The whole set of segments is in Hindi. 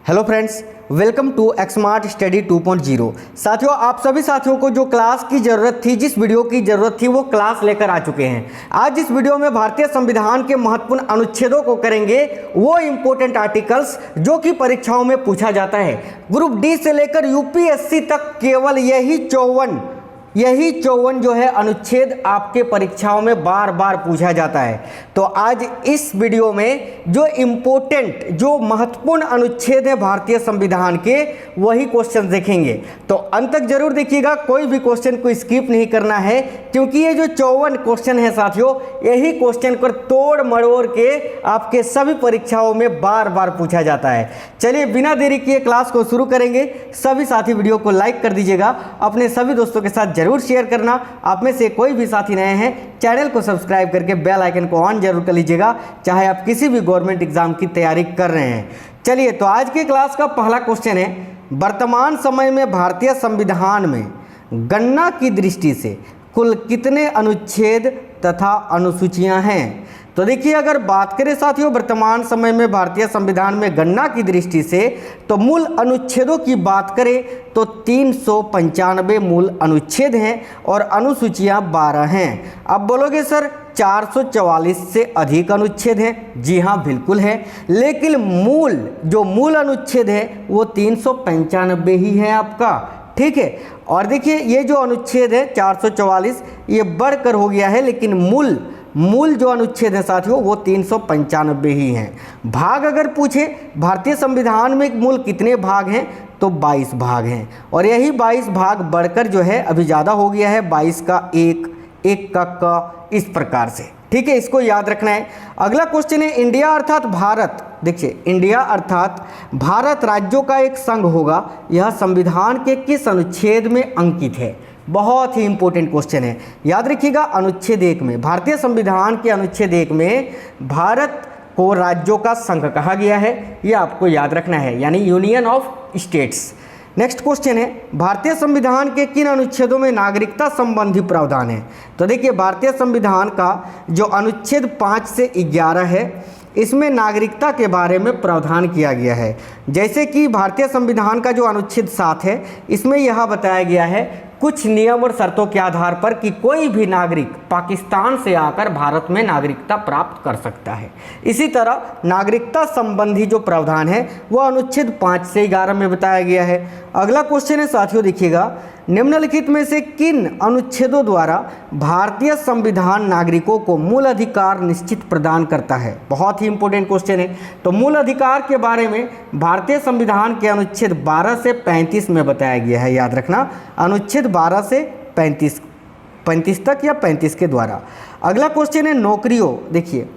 Hello friends, welcome to Xmart study 2.0। साथियों, आप सभी साथियों को जो क्लास की ज़रूरत थी, जिस वीडियो की ज़रूरत थी, वो क्लास लेकर आ चुके हैं। आज इस वीडियो में भारतीय संविधान के महत्वपूर्ण अनुच्छेदों को करेंगे, वो इंपॉर्टेंट आर्टिकल्स जो कि परीक्षाओं में पूछा जाता है। ग्रुप डी से लेकर यूपीएससी तक केवल यही 54 जो है अनुच्छेद आपके परीक्षाओं में बार बार पूछा जाता है। तो आज इस वीडियो में जो इम्पोर्टेंट, जो महत्वपूर्ण अनुच्छेद है भारतीय संविधान के, वही क्वेश्चन देखेंगे। तो अंत तक जरूर देखिएगा, कोई भी क्वेश्चन को स्किप नहीं करना है, क्योंकि ये जो 54 क्वेश्चन है साथियों, यही क्वेश्चन को तोड़ मरोड़ के आपके सभी परीक्षाओं में बार बार पूछा जाता है। चलिए बिना देरी किए क्लास को शुरू करेंगे। सभी साथी वीडियो को लाइक कर दीजिएगा, अपने सभी दोस्तों के साथ जरूर शेयर करना। आप में से कोई भी साथी नए हैं, चैनल को सब्सक्राइब करके बेल आइकन को ऑन जरूर कर लीजिएगा, चाहे आप किसी भी गवर्नमेंट एग्जाम की तैयारी कर रहे हैं। चलिए, तो आज के क्लास का पहला क्वेश्चन है, वर्तमान समय में भारतीय संविधान में गणना की दृष्टि से कुल कितने अनुच्छेद तथा अनुसूचियां हैं? तो देखिए, अगर बात करें साथियों वर्तमान समय में भारतीय संविधान में गणना की दृष्टि से, तो मूल अनुच्छेदों की बात करें तो 395 मूल अनुच्छेद हैं और अनुसूचियां 12 हैं। अब बोलोगे सर 444 से अधिक अनुच्छेद हैं। जी हाँ, बिल्कुल है, लेकिन मूल अनुच्छेद है वो 395 ही है आपका। ठीक है, और देखिए ये जो अनुच्छेद है 444, ये बढ़कर हो गया है, लेकिन मूल जो अनुच्छेद है साथियों वो 395 ही हैं। भाग अगर पूछे भारतीय संविधान में मूल कितने भाग हैं, तो 22 भाग हैं, और यही 22 भाग बढ़कर जो है अभी ज़्यादा हो गया है, 22 का एक का क, इस प्रकार से। ठीक है, इसको याद रखना है। अगला क्वेश्चन है, इंडिया अर्थात भारत। देखिए, इंडिया अर्थात भारत राज्यों का एक संघ होगा, यह संविधान के किस अनुच्छेद में अंकित है? बहुत ही इंपॉर्टेंट क्वेश्चन है, याद रखिएगा। अनुच्छेद 1 में, भारतीय संविधान के अनुच्छेद 1 में भारत को राज्यों का संघ कहा गया है, ये आपको याद रखना है, यानी union of states. Next question है, भारतीय संविधान के किन अनुच्छेदों में नागरिकता संबंधी प्रावधान है? तो देखिए, भारतीय संविधान का जो अनुच्छेद 5 से 11 है, इसमें नागरिकता के बारे में प्रावधान किया गया है। जैसे कि भारतीय संविधान का जो अनुच्छेद 7 है, इसमें यह बताया गया है कुछ नियम और शर्तों के आधार पर कि कोई भी नागरिक पाकिस्तान से आकर भारत में नागरिकता प्राप्त कर सकता है। इसी तरह नागरिकता संबंधी जो प्रावधान है वह अनुच्छेद 5 से 11 में बताया गया है। अगला क्वेश्चन है साथियों, देखिएगा, निम्नलिखित में से किन अनुच्छेदों द्वारा भारतीय संविधान नागरिकों को मूल अधिकार निश्चित प्रदान करता है? बहुत ही इंपॉर्टेंट क्वेश्चन है। तो मूल अधिकार के बारे में भारतीय संविधान के अनुच्छेद 12 से 35 में बताया गया है, याद रखना, अनुच्छेद 12 से 35 तक या 35 के द्वारा। अगला क्वेश्चन है, नौकरियों। देखिए,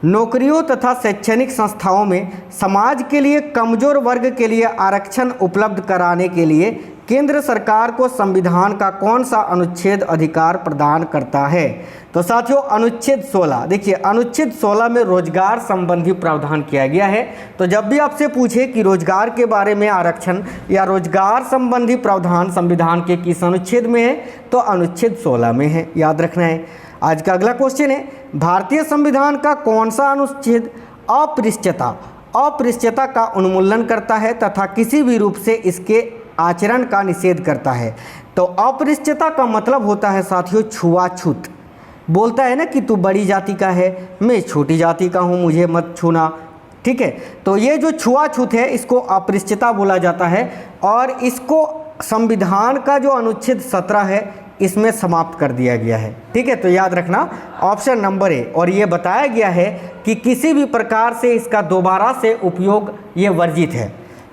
नौकरियों तथा शैक्षणिक संस्थाओं में समाज के लिए कमजोर वर्ग के लिए आरक्षण उपलब्ध कराने के लिए केंद्र सरकार को संविधान का कौन सा अनुच्छेद अधिकार प्रदान करता है? तो साथियों अनुच्छेद 16। देखिए, अनुच्छेद 16 में रोजगार संबंधी प्रावधान किया गया है। तो जब भी आपसे पूछे कि रोजगार के बारे में आरक्षण या रोजगार संबंधी प्रावधान संविधान के किस अनुच्छेद में है, तो अनुच्छेद 16 में है, याद रखना है। आज का अगला क्वेश्चन है, भारतीय संविधान का कौन सा अनुच्छेद अपृष्यता का उन्मूलन करता है तथा किसी भी रूप से इसके आचरण का निषेध करता है? तो अपृष्यता का मतलब होता है साथियों छुआछूत। बोलता है ना कि तू बड़ी जाति का है, मैं छोटी जाति का हूँ, मुझे मत छूना। ठीक है, तो ये जो छुआछूत है इसको अपृष्यता बोला जाता है, और इसको संविधान का जो अनुच्छेद 17 है इसमें समाप्त कर दिया गया है। ठीक है, तो याद रखना ऑप्शन नंबर ए। और ये बताया गया है कि किसी भी प्रकार से इसका दोबारा से उपयोग ये वर्जित है।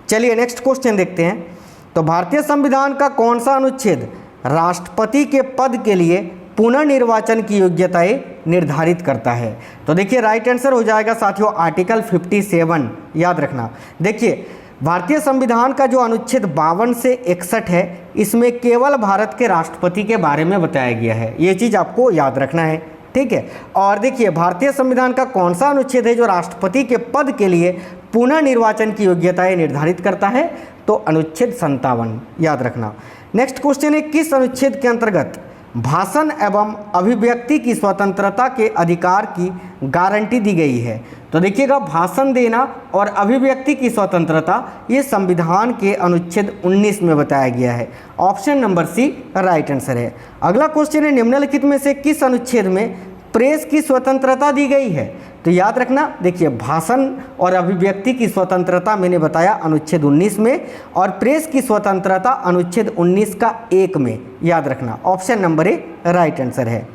चलिए नेक्स्ट क्वेश्चन देखते हैं। तो भारतीय संविधान का कौन सा अनुच्छेद राष्ट्रपति के पद के लिए पुनर्निर्वाचन की योग्यताएं निर्धारित करता है? तो देखिए, राइट आंसर हो जाएगा साथियों आर्टिकल 57, याद रखना। देखिए, भारतीय संविधान का जो अनुच्छेद 52 से 61 है, इसमें केवल भारत के राष्ट्रपति के बारे में बताया गया है, ये चीज़ आपको याद रखना है। ठीक है, और देखिए, भारतीय संविधान का कौन सा अनुच्छेद है जो राष्ट्रपति के पद के लिए पुनर्निर्वाचन की योग्यताएं निर्धारित करता है? तो अनुच्छेद 57, याद रखना। नेक्स्ट क्वेश्चन है, किस अनुच्छेद के अंतर्गत भाषण एवं अभिव्यक्ति की स्वतंत्रता के अधिकार की गारंटी दी गई है। तो देखिएगा, भाषण देना और अभिव्यक्ति की स्वतंत्रता ये संविधान के अनुच्छेद 19 में बताया गया है। Option number C right answer है। अगला क्वेश्चन है, निम्नलिखित में से किस अनुच्छेद में प्रेस की स्वतंत्रता दी गई है? तो याद रखना, देखिए भाषण और अभिव्यक्ति की स्वतंत्रता मैंने बताया अनुच्छेद 19 में, और प्रेस की स्वतंत्रता अनुच्छेद 19 का 1 में। याद रखना, option number A right answer है।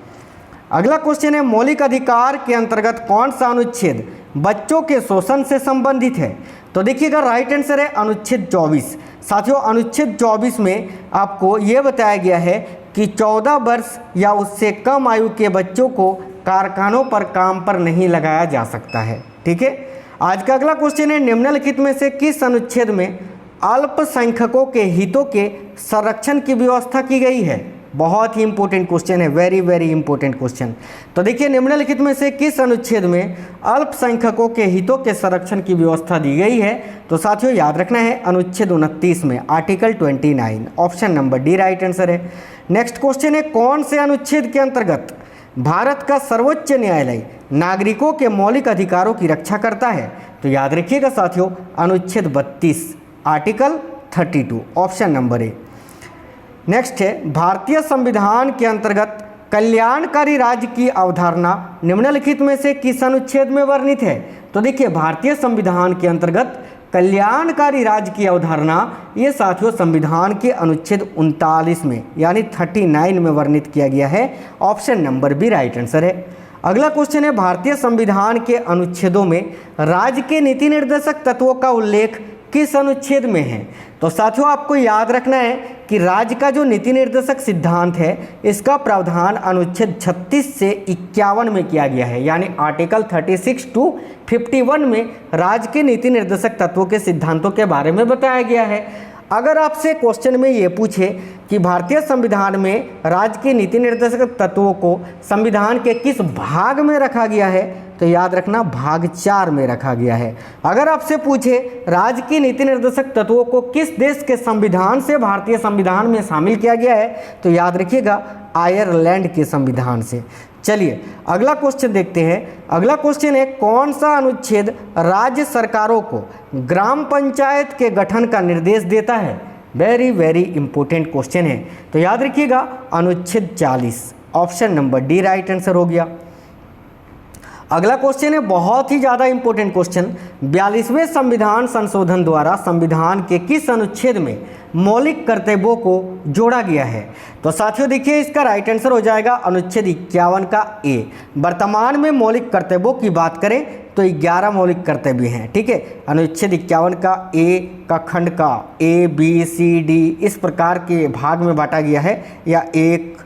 अगला क्वेश्चन है, मौलिक अधिकार के अंतर्गत कौन सा अनुच्छेद बच्चों के शोषण से संबंधित है? तो देखिएगा, राइट आंसर है अनुच्छेद 24। साथियों, अनुच्छेद 24 में आपको ये बताया गया है कि 14 वर्ष या उससे कम आयु के बच्चों को कारखानों पर काम पर नहीं लगाया जा सकता है। ठीक है, आज का अगला क्वेश्चन है, निम्नलिखित में से किस अनुच्छेद में अल्पसंख्यकों के हितों के संरक्षण की व्यवस्था की गई है? बहुत ही इंपॉर्टेंट क्वेश्चन है, वेरी वेरी इंपॉर्टेंट क्वेश्चन। तो देखिए, निम्नलिखित में से किस अनुच्छेद में अल्पसंख्यकों के हितों के संरक्षण की व्यवस्था दी गई है? तो साथियों याद रखना है अनुच्छेद 29 में, article 29। Option number D right answer है। नेक्स्ट क्वेश्चन है, कौन से अनुच्छेद के अंतर्गत भारत का सर्वोच्च न्यायालय नागरिकों के मौलिक अधिकारों की रक्षा करता है? तो याद रखिएगा साथियों, अनुच्छेद 32, article 32। Option number A. Next है, भारतीय संविधान के अंतर्गत कल्याणकारी राज्य की अवधारणा निम्नलिखित में से किस अनुच्छेद में वर्णित है? तो देखिए, भारतीय संविधान के अंतर्गत कल्याणकारी राज्य की अवधारणा ये साथियों संविधान के अनुच्छेद 39 में यानी 39 में वर्णित किया गया है। Option number B right answer है। अगला क्वेश्चन है, भारतीय संविधान के अनुच्छेदों में राज्य के नीति निर्देशक तत्वों का उल्लेख किस अनुच्छेद में है? तो साथियों आपको याद रखना है कि राज्य का जो नीति निर्देशक सिद्धांत है इसका प्रावधान अनुच्छेद 36 से 51 में किया गया है, यानी आर्टिकल 36 टू 51 में राज्य के नीति निर्देशक तत्वों के सिद्धांतों के बारे में बताया गया है। अगर आपसे क्वेश्चन में ये पूछे कि भारतीय संविधान में राज्य के नीति निर्देशक तत्वों को संविधान के किस भाग में रखा गया है, तो याद रखना भाग 4 में रखा गया है। अगर आपसे पूछे राज्य की नीति निर्देशक तत्वों को किस देश के संविधान से भारतीय संविधान में शामिल किया गया है, तो याद रखिएगा आयरलैंड के संविधान से। चलिए अगला क्वेश्चन देखते हैं। अगला क्वेश्चन है, कौन सा अनुच्छेद राज्य सरकारों को ग्राम पंचायत के गठन का निर्देश देता है? वेरी वेरी इंपॉर्टेंट क्वेश्चन है, तो याद रखिएगा अनुच्छेद 40। Option number D right answer हो गया। अगला क्वेश्चन है बहुत ही ज़्यादा इंपॉर्टेंट क्वेश्चन, 42वें संविधान संशोधन द्वारा संविधान के किस अनुच्छेद में मौलिक कर्तव्यों को जोड़ा गया है? तो साथियों देखिए इसका राइट आंसर हो जाएगा अनुच्छेद 51 का ए। वर्तमान में मौलिक कर्तव्यों की बात करें तो 11 मौलिक कर्तव्य हैं। ठीक है, अनुच्छेद 51 का ए का खंड का ए बी सी डी इस प्रकार के भाग में बांटा गया है, या 1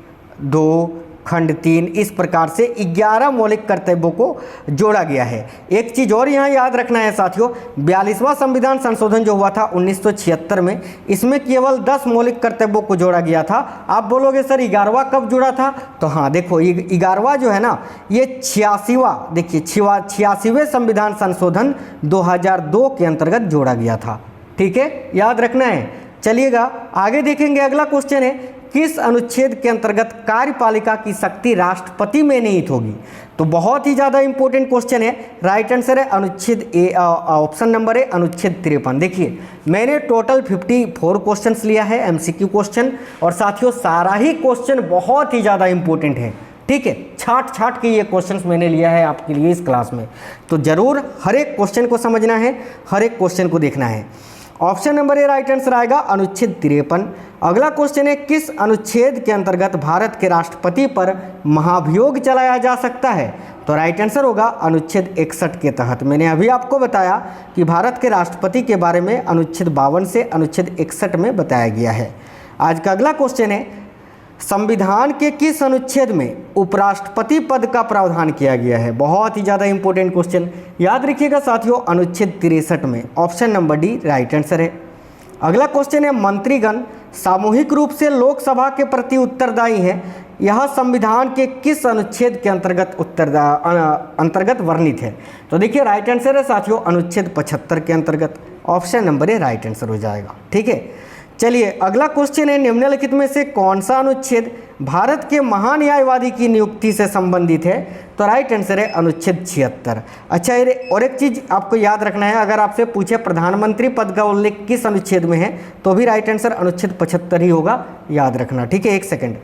2 खंड 3 इस प्रकार से 11 मौलिक कर्तव्यों को जोड़ा गया है। एक चीज़ और यहाँ याद रखना है साथियों, 42वां संविधान संशोधन जो हुआ था 1976 में, इसमें केवल 10 मौलिक कर्तव्यों को जोड़ा गया था। आप बोलोगे सर 11वां कब जुड़ा था? तो हाँ देखो 11वां जो है ना ये 86वां, देखिए 86वें संविधान संशोधन 2002 के अंतर्गत जोड़ा गया था। ठीक है, याद रखना है। चलिएगा आगे देखेंगे। अगला क्वेश्चन है, किस अनुच्छेद के अंतर्गत कार्यपालिका की शक्ति राष्ट्रपति में निहित होगी? तो बहुत ही ज़्यादा इंपॉर्टेंट क्वेश्चन है, राइट आंसर है अनुच्छेद ए, ऑप्शन नंबर ए अनुच्छेद 53। देखिए मैंने टोटल 54 क्वेश्चंस लिया है एमसीक्यू क्वेश्चन, और साथियों सारा ही क्वेश्चन बहुत ही ज़्यादा इंपॉर्टेंट है। ठीक है, छाट के ये क्वेश्चंस मैंने लिया है आपके लिए इस क्लास में, तो ज़रूर हर एक क्वेश्चन को समझना है, हर एक क्वेश्चन को देखना है। Option number A right answer आएगा अनुच्छेद 53। अगला क्वेश्चन है, किस अनुच्छेद के अंतर्गत भारत के राष्ट्रपति पर महाभियोग चलाया जा सकता है? तो राइट आंसर होगा अनुच्छेद 61 के तहत। मैंने अभी आपको बताया कि भारत के राष्ट्रपति के बारे में अनुच्छेद 52 से अनुच्छेद 61 में बताया गया है। आज का अगला क्वेश्चन है, संविधान के किस अनुच्छेद में उपराष्ट्रपति पद का प्रावधान किया गया है? बहुत ही ज़्यादा इंपॉर्टेंट क्वेश्चन, याद रखिएगा साथियों अनुच्छेद 63 में। Option number D right answer है। अगला क्वेश्चन है, मंत्रीगण सामूहिक रूप से लोकसभा के प्रति उत्तरदायी हैं, यह संविधान के किस अनुच्छेद के अंतर्गत वर्णित है? तो देखिए राइट आंसर है साथियों अनुच्छेद 75 के अंतर्गत। Option number A right answer हो जाएगा। ठीक है, चलिए अगला क्वेश्चन है, निम्नलिखित में से कौन सा अनुच्छेद भारत के महान्यायवादी की नियुक्ति से संबंधित है? तो राइट आंसर है अनुच्छेद 76। अच्छा, और एक चीज आपको याद रखना है, अगर आपसे पूछे प्रधानमंत्री पद का उल्लेख किस अनुच्छेद में है तो भी राइट आंसर अनुच्छेद 75 ही होगा, याद रखना। ठीक है, एक सेकेंड।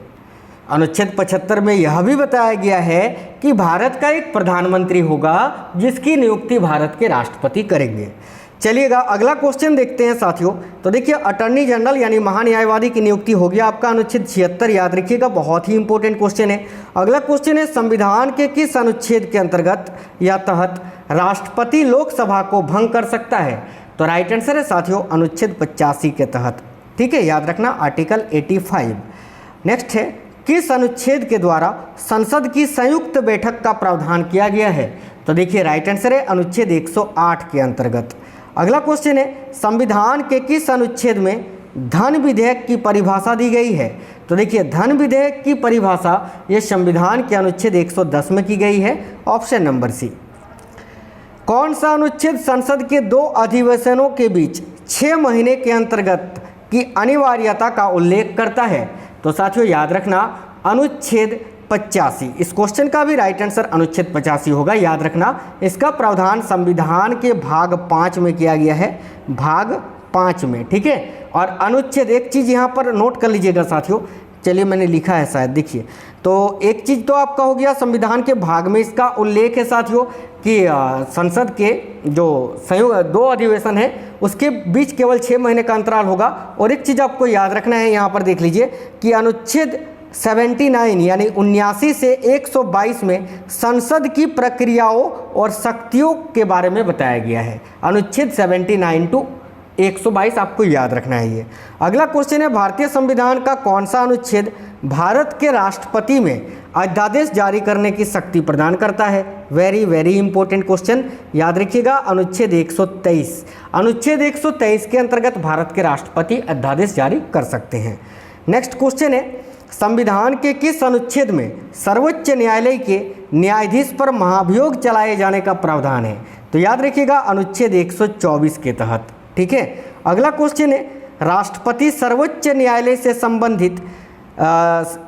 अनुच्छेद 75 में यह भी बताया गया है कि भारत का एक प्रधानमंत्री होगा जिसकी नियुक्ति भारत के राष्ट्रपति करेंगे। चलिएगा अगला क्वेश्चन देखते हैं साथियों। तो देखिए अटॉर्नी जनरल यानी महान्यायवादी की नियुक्ति होगी आपका अनुच्छेद 76, याद रखिएगा, बहुत ही इंपॉर्टेंट क्वेश्चन है। अगला क्वेश्चन है, संविधान के किस अनुच्छेद के अंतर्गत या तहत राष्ट्रपति लोकसभा को भंग कर सकता है? तो राइट आंसर है साथियों अनुच्छेद 85 के तहत। ठीक है, याद रखना, आर्टिकल 85। नेक्स्ट है, किस अनुच्छेद के द्वारा संसद की संयुक्त बैठक का प्रावधान किया गया है? तो देखिए राइट आंसर है अनुच्छेद 108 के अंतर्गत। अगला क्वेश्चन है, संविधान के किस अनुच्छेद में धन विधेयक की परिभाषा दी गई है? तो देखिए धन विधेयक की परिभाषा ये संविधान के अनुच्छेद 110 में की गई है, ऑप्शन नंबर सी। कौन सा अनुच्छेद संसद के 2 अधिवेशनों के बीच 6 महीने के अंतर्गत की अनिवार्यता का उल्लेख करता है? तो साथियों याद रखना अनुच्छेद 85। इस क्वेश्चन का भी राइट आंसर अनुच्छेद 85 होगा, याद रखना। इसका प्रावधान संविधान के भाग 5 में किया गया है, भाग 5 में। ठीक है, और अनुच्छेद, एक चीज़ यहाँ पर नोट कर लीजिएगा साथियों, चलिए मैंने लिखा है शायद, देखिए। तो एक चीज़ तो आपका हो गया, संविधान के भाग में इसका उल्लेख है साथियों कि संसद के जो संयुक्त 2 अधिवेशन है उसके बीच केवल 6 महीने का अंतराल होगा। और एक चीज़ आपको याद रखना है, यहाँ पर देख लीजिए कि अनुच्छेद 79 यानी 79 से 122 में संसद की प्रक्रियाओं और शक्तियों के बारे में बताया गया है। अनुच्छेद 79 टू 122 आपको याद रखना है ये। अगला क्वेश्चन है, भारतीय संविधान का कौन सा अनुच्छेद भारत के राष्ट्रपति में अध्यादेश जारी करने की शक्ति प्रदान करता है? वेरी वेरी इंपॉर्टेंट क्वेश्चन, याद रखिएगा अनुच्छेद 123। अनुच्छेद 123 के अंतर्गत भारत के राष्ट्रपति अध्यादेश जारी कर सकते हैं। नेक्स्ट क्वेश्चन है, संविधान के किस अनुच्छेद में सर्वोच्च न्यायालय के न्यायाधीश पर महाभियोग चलाए जाने का प्रावधान है? तो याद रखिएगा अनुच्छेद 124 के तहत। ठीक है, अगला क्वेश्चन है, राष्ट्रपति सर्वोच्च न्यायालय से संबंधित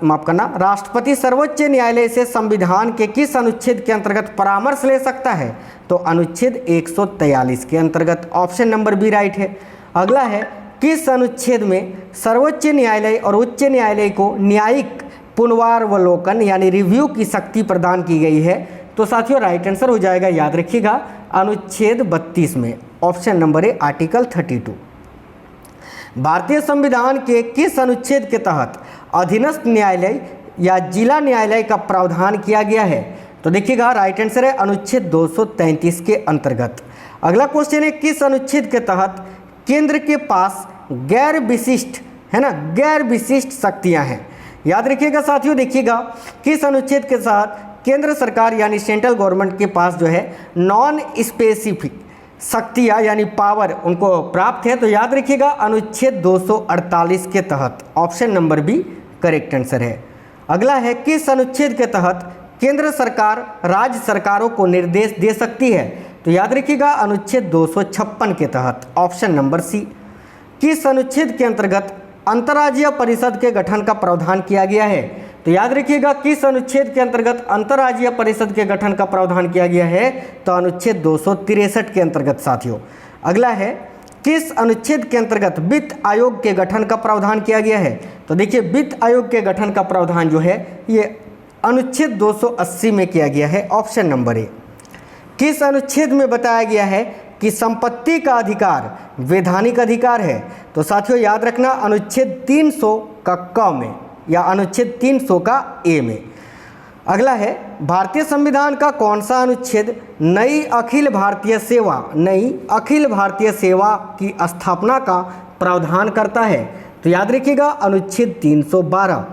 माफ करना, राष्ट्रपति सर्वोच्च न्यायालय से संविधान के किस अनुच्छेद के अंतर्गत परामर्श ले सकता है? तो अनुच्छेद 143 के अंतर्गत, ऑप्शन नंबर बी राइट है। अगला है, किस अनुच्छेद में सर्वोच्च न्यायालय और उच्च न्यायालय को न्यायिक पुनरावलोकन यानी रिव्यू की शक्ति प्रदान की गई है? तो साथियों राइट आंसर हो जाएगा, याद रखिएगा, अनुच्छेद 32 में, ऑप्शन नंबर ए आर्टिकल 32। भारतीय संविधान के किस अनुच्छेद के तहत अधीनस्थ न्यायालय या जिला न्यायालय का प्रावधान किया गया है? तो देखिएगा राइट आंसर है अनुच्छेद 233 के अंतर्गत। अगला क्वेश्चन है, किस अनुच्छेद के तहत केंद्र के पास गैर विशिष्ट, है ना, गैर विशिष्ट शक्तियां हैं? याद रखिएगा साथियों, देखिएगा किस अनुच्छेद के साथ केंद्र सरकार यानी सेंट्रल गवर्नमेंट के पास जो है नॉन स्पेसिफिक शक्तियां यानी पावर उनको प्राप्त है? तो याद रखिएगा अनुच्छेद 248 के तहत, option number B correct answer है। अगला है, किस अनुच्छेद के तहत केंद्र सरकार राज्य सरकारों को निर्देश दे सकती है? तो याद रखिएगा अनुच्छेद 256 के तहत, ऑप्शन नंबर सी। किस अनुच्छेद के अंतर्गत अंतर्राज्यीय परिषद के गठन का प्रावधान किया गया है? तो याद रखिएगा किस अनुच्छेद के अंतर्गत अंतर्राज्यीय परिषद के गठन का प्रावधान किया गया है? तो अनुच्छेद 263 के अंतर्गत साथियों। अगला है, किस अनुच्छेद के अंतर्गत वित्त आयोग के गठन का प्रावधान किया गया है? तो देखिए वित्त आयोग के गठन का प्रावधान जो है ये अनुच्छेद 280 में किया गया है, ऑप्शन नंबर ए। किस अनुच्छेद में बताया गया है कि संपत्ति का अधिकार वैधानिक अधिकार है? तो साथियों याद रखना अनुच्छेद 300 का क में या अनुच्छेद 300 का ए में। अगला है, भारतीय संविधान का कौन सा अनुच्छेद नई अखिल भारतीय सेवा की स्थापना का प्रावधान करता है? तो याद रखिएगा अनुच्छेद 312।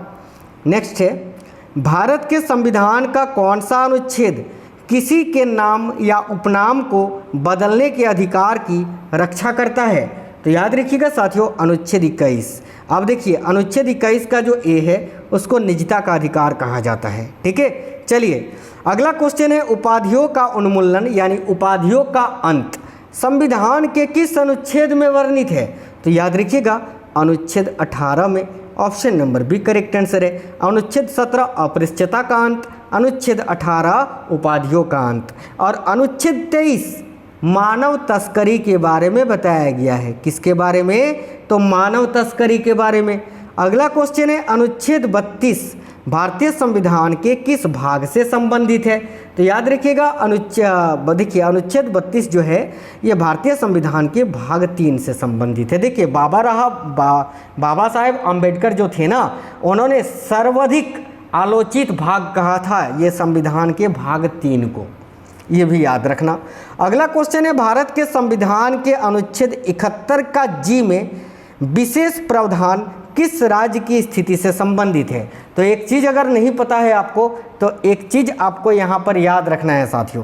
नेक्स्ट है, भारत के संविधान का कौन सा अनुच्छेद किसी के नाम या उपनाम को बदलने के अधिकार की रक्षा करता है? तो याद रखिएगा साथियों अनुच्छेद 21। अब देखिए अनुच्छेद 21 का जो ए है उसको निजता का अधिकार कहा जाता है। ठीक है, चलिए अगला क्वेश्चन है, उपाधियों का उन्मूलन यानी उपाधियों का अंत संविधान के किस अनुच्छेद में वर्णित है? तो याद रखिएगा अनुच्छेद 18 में, option number B correct answer है। अनुच्छेद 17 अपरिष्टता का अंत, अनुच्छेद 18 उपाधियों का अंत, और अनुच्छेद 23 मानव तस्करी के बारे में बताया गया है। किसके बारे में? तो मानव तस्करी के बारे में। अगला क्वेश्चन है अनुच्छेद 32 भारतीय संविधान के किस भाग से संबंधित है? तो याद रखिएगा अनुच्छेद 32 जो है ये भारतीय संविधान के भाग 3 से संबंधित है। देखिए बाबा साहेब अम्बेडकर जो थे ना, उन्होंने सर्वाधिक आलोचित भाग कहा था ये संविधान के भाग 3 को, ये भी याद रखना। अगला क्वेश्चन है भारत के संविधान के अनुच्छेद 71 का जी में विशेष प्रावधान किस राज्य की स्थिति से संबंधित है? तो एक चीज़ अगर नहीं पता है आपको, तो एक चीज़ आपको यहाँ पर याद रखना है साथियों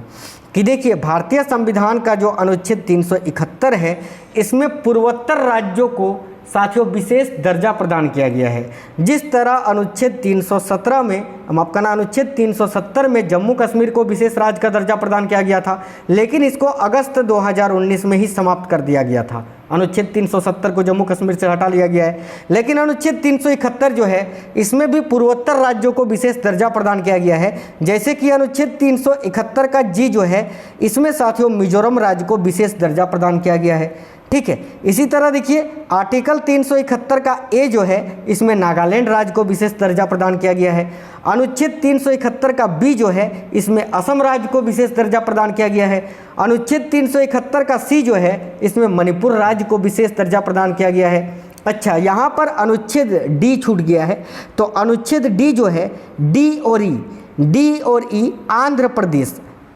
कि देखिए भारतीय संविधान का जो अनुच्छेद 371 है, इसमें पूर्वोत्तर राज्यों को साथियों विशेष दर्जा प्रदान किया गया है। जिस तरह अनुच्छेद 317 में, अनुच्छेद 370 में जम्मू कश्मीर को विशेष राज्य का दर्जा प्रदान किया गया था, लेकिन इसको अगस्त 2019 में ही समाप्त कर दिया गया था। अनुच्छेद 370 को जम्मू कश्मीर से हटा लिया गया है, लेकिन अनुच्छेद 371 जो है इसमें भी पूर्वोत्तर राज्यों को विशेष दर्जा प्रदान किया गया है। जैसे कि अनुच्छेद 371 का जी जो है, इसमें साथियों मिजोरम राज्य को विशेष दर्जा प्रदान किया गया है। ठीक है, इसी तरह देखिए आर्टिकल 371 का ए जो है, इसमें नागालैंड राज्य को विशेष दर्जा प्रदान किया गया है। अनुच्छेद 371 का बी जो है, इसमें असम राज्य को विशेष दर्जा प्रदान किया गया है। अनुच्छेद 371 का सी जो है, इसमें मणिपुर राज्य को विशेष दर्जा प्रदान किया गया है। अच्छा, यहाँ पर अनुच्छेद डी छूट गया है, तो अनुच्छेद डी जो है, डी और ई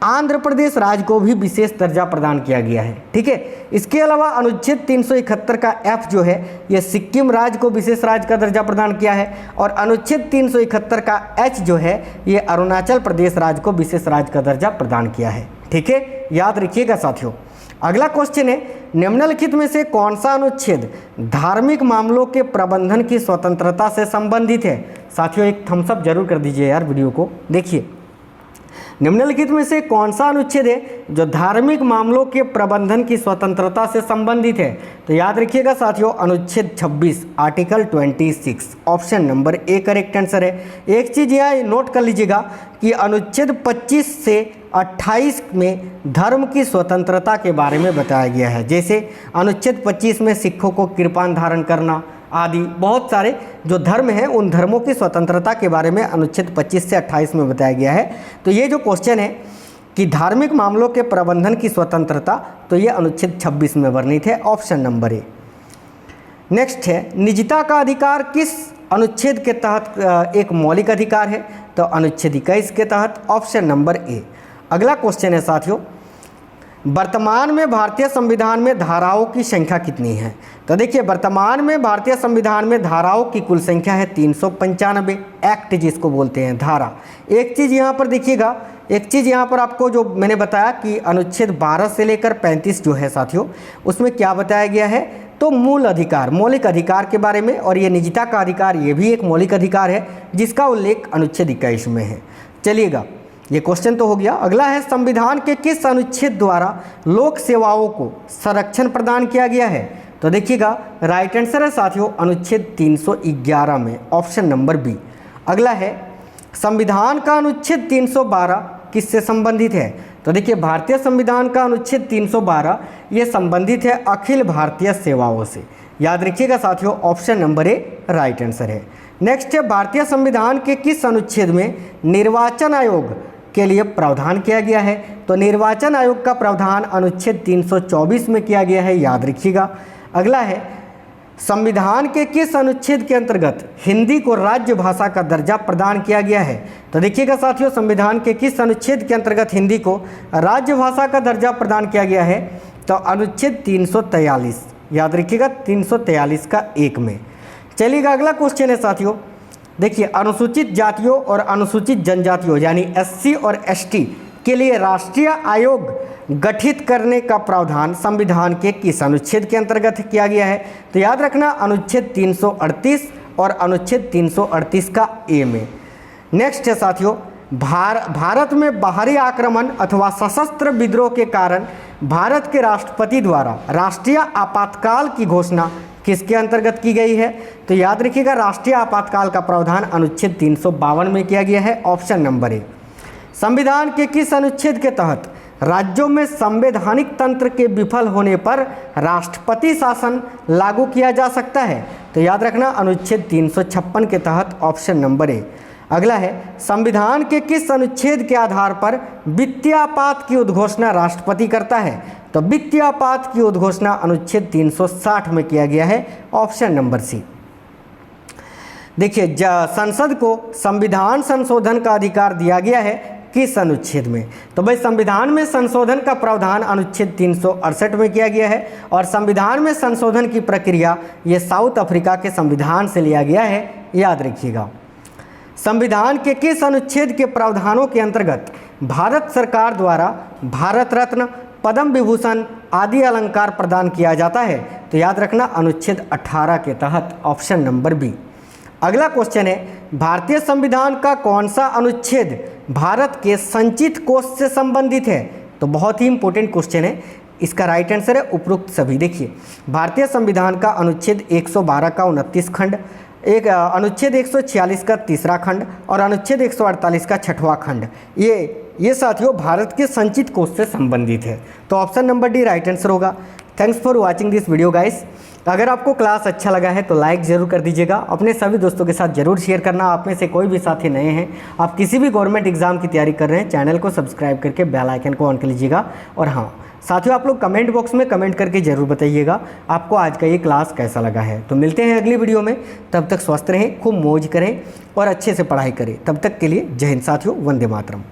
आंध्र प्रदेश राज्य को भी विशेष दर्जा प्रदान किया गया है। ठीक है, इसके अलावा अनुच्छेद 371 का एफ जो है, यह सिक्किम राज्य को विशेष राज्य का दर्जा प्रदान किया है, और अनुच्छेद 371 का एच जो है, ये अरुणाचल प्रदेश राज्य को विशेष राज्य का दर्जा प्रदान किया है। ठीक है, याद रखिएगा साथियों। अगला क्वेश्चन है निम्नलिखित में से कौन सा अनुच्छेद धार्मिक मामलों के प्रबंधन की स्वतंत्रता से संबंधित है? साथियों एक थम्स अप जरूर कर दीजिए यार वीडियो को। देखिए निम्नलिखित में से कौन सा अनुच्छेद है जो धार्मिक मामलों के प्रबंधन की स्वतंत्रता से संबंधित है? तो याद रखिएगा साथियों अनुच्छेद 26 article 26, option number A correct answer है। एक चीज़ यह नोट कर लीजिएगा कि अनुच्छेद 25 से 28 में धर्म की स्वतंत्रता के बारे में बताया गया है। जैसे अनुच्छेद 25 में सिखों को कृपान धारण करना आदि बहुत सारे जो धर्म हैं उन धर्मों की स्वतंत्रता के बारे में अनुच्छेद 25 से 28 में बताया गया है। तो ये जो क्वेश्चन है कि धार्मिक मामलों के प्रबंधन की स्वतंत्रता, तो ये अनुच्छेद 26 में वर्णित है, ऑप्शन नंबर ए। नेक्स्ट है निजता का अधिकार किस अनुच्छेद के तहत एक मौलिक अधिकार है? तो अनुच्छेद 21 के तहत, ऑप्शन नंबर ए। अगला क्वेश्चन है साथियों वर्तमान में भारतीय संविधान में धाराओं की संख्या कितनी है? तो देखिए वर्तमान में भारतीय संविधान में धाराओं की कुल संख्या है 395, एक्ट जिसको बोलते हैं धारा। एक चीज़ यहाँ पर देखिएगा, एक चीज़ यहाँ पर आपको जो मैंने बताया कि अनुच्छेद 12 से लेकर 35 जो है साथियों, उसमें क्या बताया गया है? तो मूल अधिकार, मौलिक अधिकार के बारे में, और ये निजता का अधिकार ये भी एक मौलिक अधिकार है जिसका उल्लेख अनुच्छेद 21 में है। चलिएगा ये क्वेश्चन तो हो गया। अगला है संविधान के किस अनुच्छेद द्वारा लोक सेवाओं को संरक्षण प्रदान किया गया है? तो देखिएगा राइट आंसर है साथियों अनुच्छेद 311 में, ऑप्शन नंबर बी। अगला है संविधान का अनुच्छेद 312 किससे संबंधित है? तो देखिए भारतीय संविधान का अनुच्छेद 312 ये संबंधित है अखिल भारतीय सेवाओं से। याद रखिएगा साथियों, option number A right answer है। नेक्स्ट है भारतीय संविधान के किस अनुच्छेद में निर्वाचन आयोग के लिए प्रावधान किया गया है? तो निर्वाचन आयोग का प्रावधान अनुच्छेद 324 में किया गया है, याद रखिएगा। अगला है संविधान के किस अनुच्छेद के अंतर्गत हिंदी को राज्य भाषा का दर्जा प्रदान किया गया है? तो देखिएगा साथियों संविधान के किस अनुच्छेद के अंतर्गत हिंदी को राज्य भाषा का दर्जा प्रदान किया गया है? तो अनुच्छेद 343, याद रखिएगा 343 का 1 में। चलिएगा अगला क्वेश्चन है साथियों, देखिए अनुसूचित जातियों और अनुसूचित जनजातियों यानी SC और ST के लिए राष्ट्रीय आयोग गठित करने का प्रावधान संविधान के किस अनुच्छेद के अंतर्गत किया गया है? तो याद रखना अनुच्छेद 338 और अनुच्छेद 338 का ए में। नेक्स्ट है साथियों भारत में बाहरी आक्रमण अथवा सशस्त्र विद्रोह के कारण भारत के राष्ट्रपति द्वारा राष्ट्रीय आपातकाल की घोषणा किसके अंतर्गत की गई है? तो याद रखिएगा राष्ट्रीय आपातकाल का प्रावधान अनुच्छेद 352 में किया गया है, ऑप्शन नंबर ए। संविधान के किस अनुच्छेद के तहत राज्यों में संवैधानिक तंत्र के विफल होने पर राष्ट्रपति शासन लागू किया जा सकता है? तो याद रखना अनुच्छेद 356 के तहत, ऑप्शन नंबर ए। अगला है संविधान के किस अनुच्छेद के आधार पर वित्तीय आपात की उद्घोषणा राष्ट्रपति करता है? तो वित्तीय आपात की उद्घोषणा अनुच्छेद 360 में किया गया है, ऑप्शन नंबर सी। देखिए संसद को संविधान संशोधन का अधिकार दिया गया है किस अनुच्छेद में? तो भाई संविधान में संशोधन का प्रावधान अनुच्छेद 368 में किया गया है और संविधान में संशोधन की प्रक्रिया ये साउथ अफ्रीका के संविधान से लिया गया है, याद रखिएगा। संविधान के किस अनुच्छेद के प्रावधानों के अंतर्गत भारत सरकार द्वारा भारत रत्न, पद्म विभूषण आदि अलंकार प्रदान किया जाता है? तो याद रखना अनुच्छेद 18 के तहत, ऑप्शन नंबर बी। अगला क्वेश्चन है भारतीय संविधान का कौन सा अनुच्छेद भारत के संचित कोष से संबंधित है? तो बहुत ही इंपॉर्टेंट क्वेश्चन है, इसका राइट आंसर है उपरोक्त सभी। देखिए भारतीय संविधान का अनुच्छेद 112 का 29 खंड, एक अनुच्छेद 146 का 3रा खंड और अनुच्छेद 148 का 6वां खंड, ये साथियों भारत के संचित कोष से संबंधित है। तो option number D right answer होगा। Thanks for watching this video guys. अगर आपको क्लास अच्छा लगा है तो लाइक ज़रूर कर दीजिएगा, अपने सभी दोस्तों के साथ ज़रूर शेयर करना। आप में से कोई भी साथी नए हैं, आप किसी भी गवर्नमेंट एग्जाम की तैयारी कर रहे हैं, चैनल को सब्सक्राइब करके बेल आइकन को ऑन कर लीजिएगा। और हाँ साथियों, आप लोग कमेंट बॉक्स में कमेंट करके ज़रूर बताइएगा आपको आज का ये क्लास कैसा लगा है। तो मिलते हैं अगली वीडियो में, तब तक स्वस्थ रहें, खूब मौज करें और अच्छे से पढ़ाई करें। तब तक के लिए जय हिंद साथियों, वंदे मातरम।